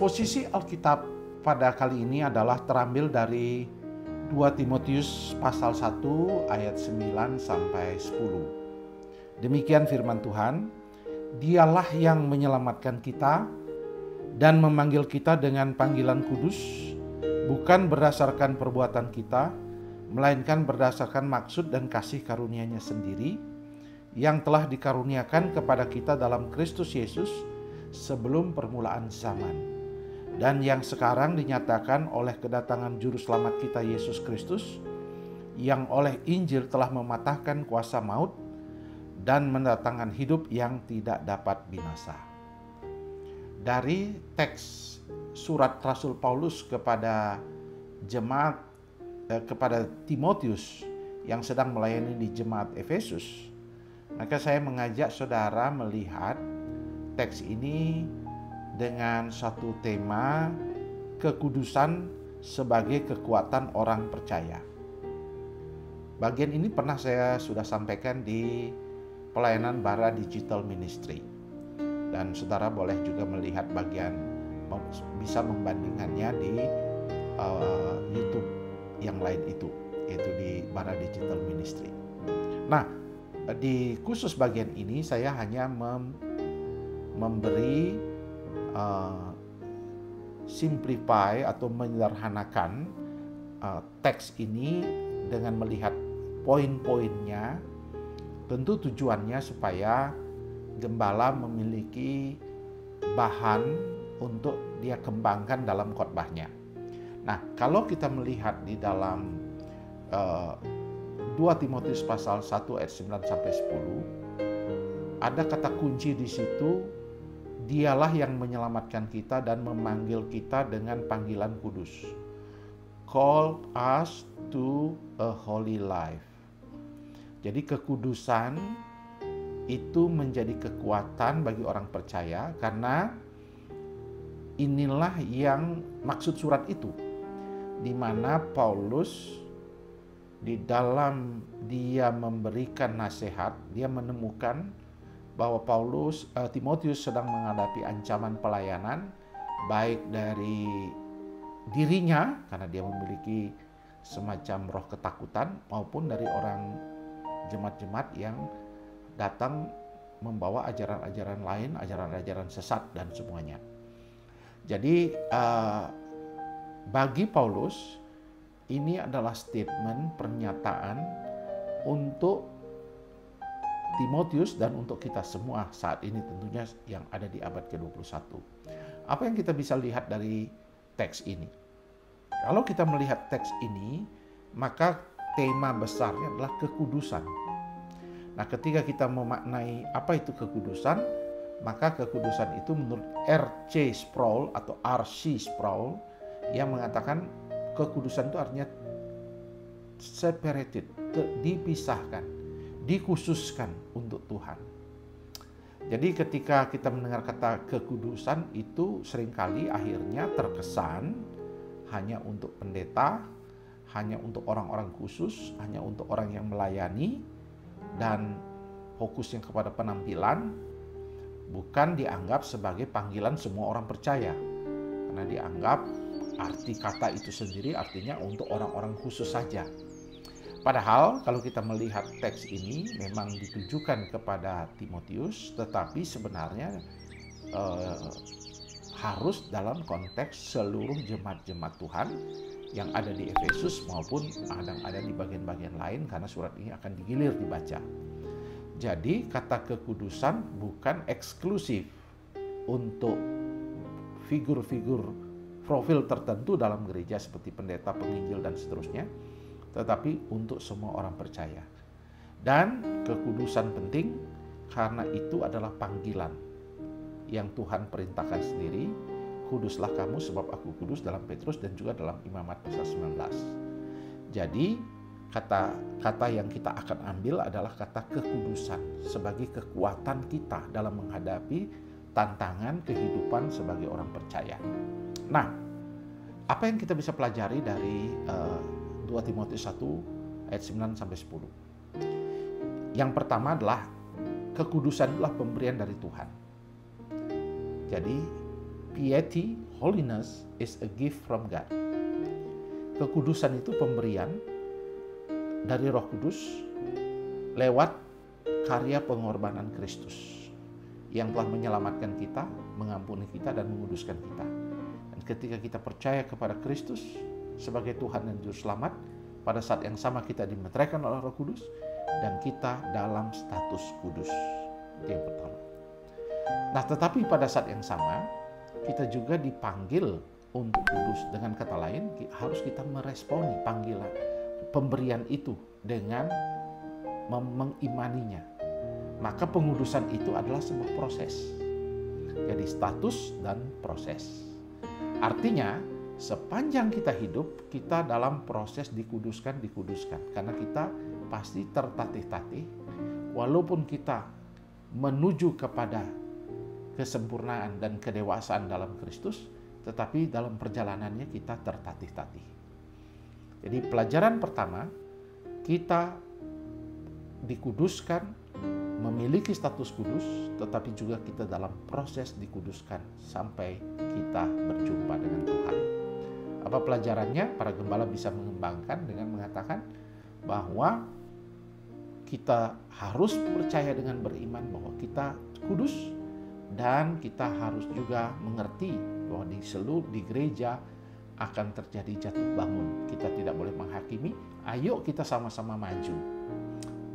Eksposisi Alkitab pada kali ini adalah terambil dari 2 Timotius pasal 1 ayat 9 sampai 10. Demikian firman Tuhan, Dialah yang menyelamatkan kita dan memanggil kita dengan panggilan kudus, bukan berdasarkan perbuatan kita, melainkan berdasarkan maksud dan kasih karunia-Nya sendiri, yang telah dikaruniakan kepada kita dalam Kristus Yesus sebelum permulaan zaman, dan yang sekarang dinyatakan oleh kedatangan Juru Selamat kita Yesus Kristus, yang oleh Injil telah mematahkan kuasa maut dan mendatangkan hidup yang tidak dapat binasa. Dari teks surat Rasul Paulus kepada jemaat kepada Timotius yang sedang melayani di jemaat Efesus, maka saya mengajak saudara melihat teks ini dengan satu tema kekudusan sebagai kekuatan orang percaya. Bagian ini pernah saya sudah sampaikan di pelayanan Bara Digital Ministry, dan saudara boleh juga melihat bagian, bisa membandingkannya di YouTube yang lain itu, yaitu di Bara Digital Ministry. Nah, di khusus bagian ini saya hanya memberi simplify atau menyederhanakan teks ini dengan melihat poin-poinnya. Tentu tujuannya supaya gembala memiliki bahan untuk dia kembangkan dalam khotbahnya. Nah, kalau kita melihat di dalam 2 Timotius pasal 1 ayat 9 sampai 10, ada kata kunci di situ, Dialah yang menyelamatkan kita dan memanggil kita dengan panggilan kudus. Call us to a holy life. Jadi kekudusan itu menjadi kekuatan bagi orang percaya, karena inilah yang maksud surat itu, di mana Paulus di dalam dia memberikan nasihat, dia menemukan bahwa Timotius sedang menghadapi ancaman pelayanan, baik dari dirinya karena dia memiliki semacam roh ketakutan, maupun dari orang jemaat-jemaat yang datang membawa ajaran-ajaran lain, ajaran-ajaran sesat dan semuanya. Jadi bagi Paulus ini adalah statement, pernyataan untuk Timotius dan untuk kita semua saat ini, tentunya yang ada di abad ke-21. Apa yang kita bisa lihat dari teks ini? Kalau kita melihat teks ini, maka tema besarnya adalah kekudusan. Nah, ketika kita memaknai apa itu kekudusan, maka kekudusan itu menurut R.C. Sproul atau R.C. Sproul yang mengatakan kekudusan itu artinya separated, dipisahkan, dikhususkan untuk Tuhan. Jadi ketika kita mendengar kata kekudusan itu seringkali akhirnya terkesan hanya untuk pendeta, hanya untuk orang-orang khusus, hanya untuk orang yang melayani, dan fokusnya kepada penampilan, bukan dianggap sebagai panggilan semua orang percaya. Karena dianggap arti kata itu sendiri artinya untuk orang-orang khusus saja. Padahal kalau kita melihat teks ini memang ditujukan kepada Timotius, tetapi sebenarnya harus dalam konteks seluruh jemaat-jemaat Tuhan yang ada di Efesus maupun yang ada di bagian-bagian lain, karena surat ini akan digilir dibaca. Jadi kata kekudusan bukan eksklusif untuk figur-figur profil tertentu dalam gereja seperti pendeta, penginjil dan seterusnya, tetapi untuk semua orang percaya. Dan kekudusan penting karena itu adalah panggilan yang Tuhan perintahkan sendiri. Kuduslah kamu sebab aku kudus, dalam Petrus dan juga dalam Imamat pasal 19. Jadi kata yang kita akan ambil adalah kata kekudusan sebagai kekuatan kita dalam menghadapi tantangan kehidupan sebagai orang percaya. Nah, apa yang kita bisa pelajari dari 2 Timotius 1 ayat 9 sampai 10? Yang pertama adalah kekudusan adalah pemberian dari Tuhan. Jadi piety, holiness is a gift from God. Kekudusan itu pemberian dari Roh Kudus lewat karya pengorbanan Kristus yang telah menyelamatkan kita, mengampuni kita, dan menguduskan kita. Dan ketika kita percaya kepada Kristus sebagai Tuhan dan Juru Selamat, pada saat yang sama kita dimeteraikan oleh Roh Kudus dan kita dalam status kudus. Itu yang pertama. Nah, tetapi pada saat yang sama kita juga dipanggil untuk kudus. Dengan kata lain, harus kita meresponi panggilan pemberian itu dengan mengimaninya. Maka pengudusan itu adalah sebuah proses. Jadi status dan proses. Artinya sepanjang kita hidup, kita dalam proses dikuduskan. Karena kita pasti tertatih-tatih, walaupun kita menuju kepada kesempurnaan dan kedewasaan dalam Kristus, tetapi dalam perjalanannya kita tertatih-tatih. Jadi pelajaran pertama, kita dikuduskan, memiliki status kudus, tetapi juga kita dalam proses dikuduskan sampai kita berjumpa dengan Tuhan. Apa pelajarannya? Para gembala bisa mengembangkan dengan mengatakan bahwa kita harus percaya dengan beriman bahwa kita kudus, dan kita harus juga mengerti bahwa di gereja akan terjadi jatuh bangun. Kita tidak boleh menghakimi. Ayo kita sama-sama maju.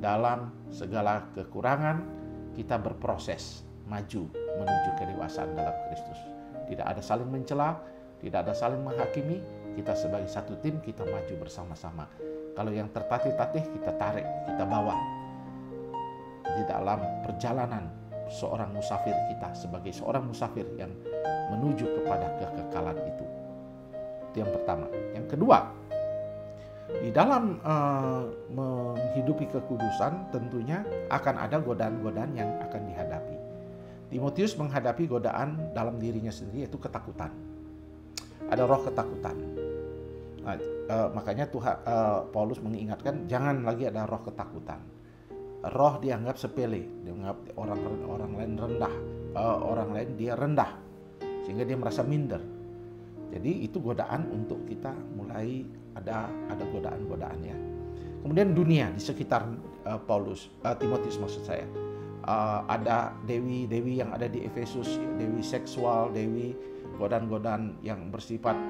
Dalam segala kekurangan kita berproses maju menuju kedewasaan dalam Kristus. Tidak ada saling mencela, tidak ada saling menghakimi. Kita sebagai satu tim, kita maju bersama-sama. Kalau yang tertatih-tatih kita tarik, kita bawa di dalam perjalanan seorang musafir kita sebagai seorang musafir yang menuju kepada kekekalan itu. Itu yang pertama. Yang kedua, di dalam menghidupi kekudusan tentunya akan ada godaan-godaan yang akan dihadapi. Timotius menghadapi godaan dalam dirinya sendiri, yaitu ketakutan. Ada roh ketakutan. Nah, makanya Paulus mengingatkan jangan lagi ada roh ketakutan. Roh dianggap sepele, dianggap orang lain rendah, orang lain dia rendah, sehingga dia merasa minder. Jadi itu godaan untuk kita mulai ada godaan-godaan ya. Kemudian dunia di sekitar Timotius maksud saya, ada dewi-dewi yang ada di Efesus, dewi seksual, dewi godaan-godaan yang bersifat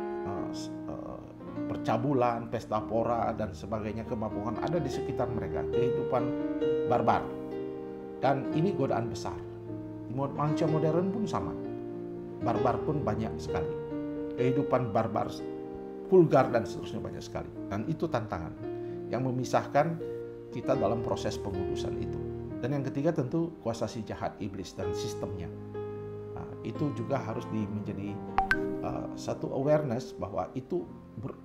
percabulan, pesta pora dan sebagainya, kemabungan ada di sekitar mereka, kehidupan barbar. Dan ini godaan besar. Manusia modern pun sama. Barbar pun banyak sekali. Kehidupan barbar, vulgar dan seterusnya banyak sekali. Dan itu tantangan yang memisahkan kita dalam proses pengudusan itu. Dan yang ketiga tentu kuasa si jahat iblis dan sistemnya. Nah, itu juga harus menjadi satu awareness bahwa itu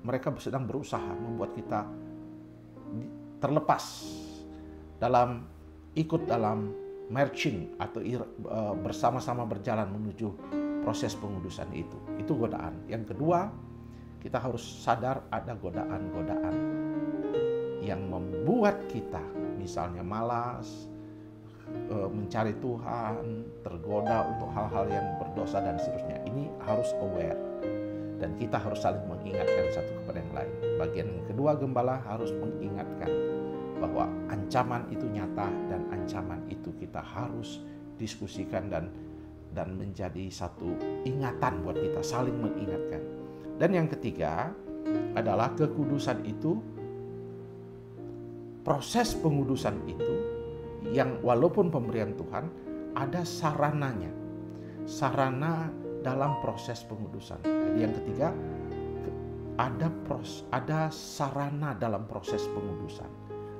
mereka sedang berusaha membuat kita terlepas ikut dalam marching atau bersama-sama berjalan menuju proses pengudusan itu. Itu godaan. Yang kedua, kita harus sadar ada godaan-godaan yang membuat kita misalnya malas, mencari Tuhan, tergoda untuk hal-hal yang berdosa dan seterusnya. Ini harus aware dan kita harus saling mengingatkan satu kepada yang lain. Bagian yang kedua, gembala harus mengingatkan bahwa ancaman itu nyata dan ancaman itu kita harus diskusikan dan menjadi satu ingatan buat kita, saling mengingatkan. Dan yang ketiga adalah kekudusan itu, proses pengudusan itu yang walaupun pemberian Tuhan ada sarananya, sarana dalam proses pengudusan. Jadi yang ketiga ada sarana dalam proses pengudusan.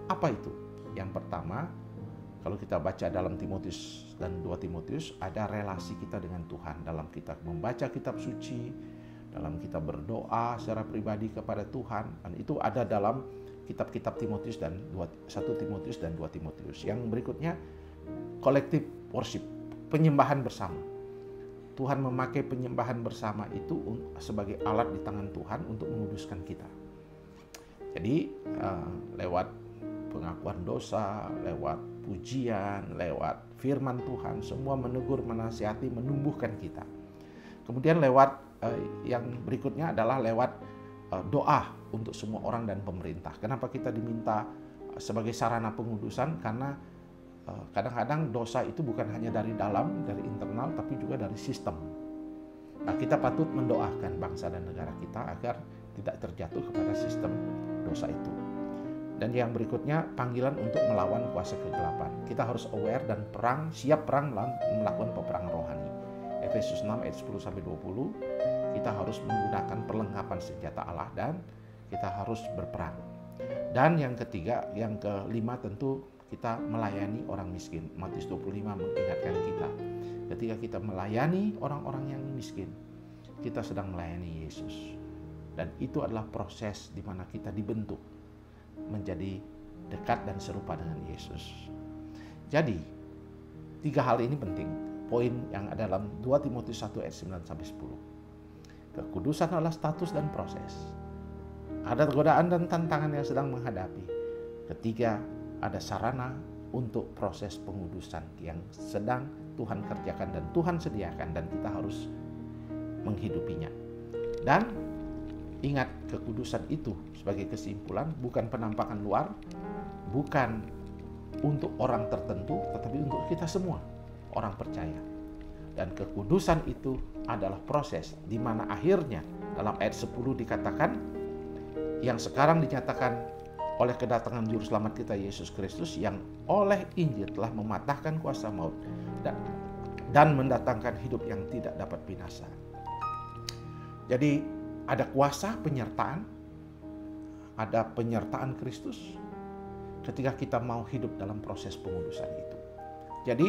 Apa itu? Yang pertama, kalau kita baca dalam Timotius dan 2 Timotius, ada relasi kita dengan Tuhan dalam kita membaca kitab suci, dalam kita berdoa secara pribadi kepada Tuhan. Dan itu ada dalam kitab-kitab Timotius dan 1 Timotius dan 2 Timotius. Yang berikutnya, collective worship, penyembahan bersama. Tuhan memakai penyembahan bersama itu sebagai alat di tangan Tuhan untuk menguduskan kita. Jadi lewat pengakuan dosa, lewat pujian, lewat firman Tuhan, semua menegur, menasihati, menumbuhkan kita. Kemudian lewat yang berikutnya adalah lewat doa untuk semua orang dan pemerintah. Kenapa kita diminta sebagai sarana pengudusan? Karena kadang-kadang dosa itu bukan hanya dari dalam, dari internal, tapi juga dari sistem. Nah, kita patut mendoakan bangsa dan negara kita agar tidak terjatuh kepada sistem dosa itu. Dan yang berikutnya, panggilan untuk melawan kuasa kegelapan. Kita harus aware dan siap perang melakukan peperangan rohani. Efesus 6 ayat 10-20, kita harus menggunakan perlengkapan senjata Allah dan kita harus berperang. Dan yang ketiga, yang kelima tentu kita melayani orang miskin. Matius 25 mengingatkan kita, ketika kita melayani orang-orang yang miskin, kita sedang melayani Yesus. Dan itu adalah proses di mana kita dibentuk menjadi dekat dan serupa dengan Yesus. Jadi, 3 hal ini penting. Poin yang ada dalam 2 Timotius 1 ayat 9-10. Kekudusan adalah status dan proses. Ada godaan dan tantangan yang sedang menghadapi. Ketiga, ada sarana untuk proses pengudusan yang sedang Tuhan kerjakan dan Tuhan sediakan, dan kita harus menghidupinya. Dan ingat, kekudusan itu sebagai kesimpulan bukan penampakan luar, bukan untuk orang tertentu, tetapi untuk kita semua, orang percaya. Dan kekudusan itu adalah proses di mana akhirnya dalam ayat 10 dikatakan, yang sekarang dinyatakan oleh kedatangan Juru Selamat kita Yesus Kristus, yang oleh Injil telah mematahkan kuasa maut dan mendatangkan hidup yang tidak dapat binasa. Jadi ada kuasa penyertaan, ada penyertaan Kristus ketika kita mau hidup dalam proses pengudusan itu. Jadi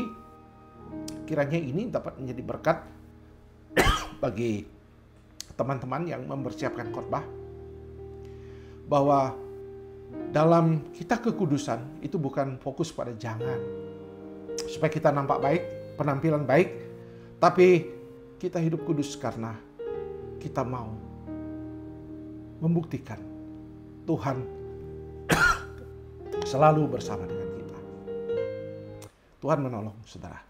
kiranya ini dapat menjadi berkat bagi teman-teman yang mempersiapkan khotbah, bahwa dalam kita kekudusan itu bukan fokus pada jangan supaya kita nampak baik, penampilan baik, tapi kita hidup kudus karena kita mau membuktikan Tuhan selalu bersama dengan kita. Tuhan menolong saudara.